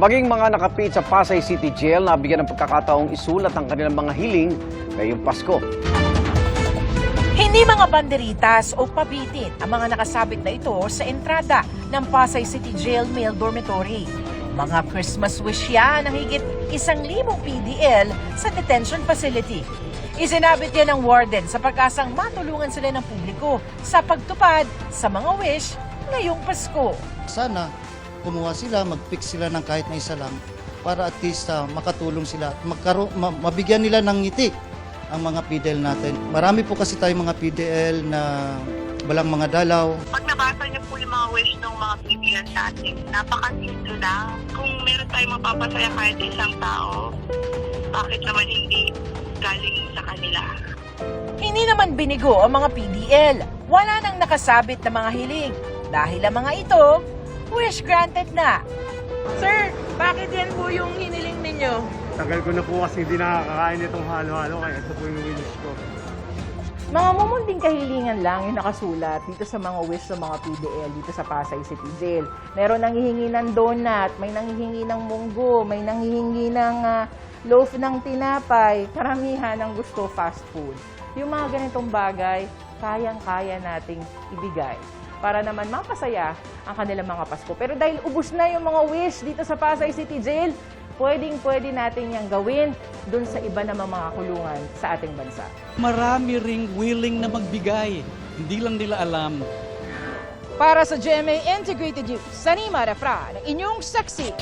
Maging mga nakapit sa Pasay City Jail na bigyan ng pagkakataong isulat ang kanilang mga hiling ngayong Pasko. Hindi mga banderitas o pabitin ang mga nakasabit na ito sa entrada ng Pasay City Jail Male Dormitory. Mga Christmas wish yan ng higit 1,000 PDL sa detention facility. Isinabit yan ng warden sa pag-asang matulungan sila ng publiko sa pagtupad sa mga wish ngayong Pasko. Sana kumuha sila, mag-pick sila ng kahit na isa lang para at least makatulong sila, mabigyan nila ng ngiti ang mga PDL natin. Marami po kasi tayong mga PDL na walang mga dalaw. Pag nabasa niyo po yung mga wish ng mga PDL sa atin, napakasimple lang. Kung meron tayong mapapasaya kahit isang tao, bakit naman hindi galing sa kanila? Hindi naman binigo ang mga PDL. Wala nang nakasabit na mga hiling. Dahil ang mga ito, wish granted na. Sir, bakit yan po yung hiniling ninyo? Tagal ko na po kasi hindi nakakakain itong halo-halo kaya ito po yung wish ko. Mga mumunding kahilingan lang yung nakasulat dito sa mga wish ng mga PDL dito sa Pasay City Jail. Meron nanghihingi ng donut, may nanghihingi ng munggo, may nanghihingi ng loaf ng tinapay. Karamihan ang gusto fast food. Yung mga ganitong bagay, kayang-kaya nating ibigay para naman mapasaya ang kanilang mga Pasko. Pero dahil ubos na yung mga wish dito sa Pasay City Jail, pwede natin yang gawin dun sa iba namang mga kulungan sa ating bansa. Marami ring willing na magbigay. Hindi lang nila alam. Para sa GMA Integrated News, Sanima Refra, ng inyong saksi.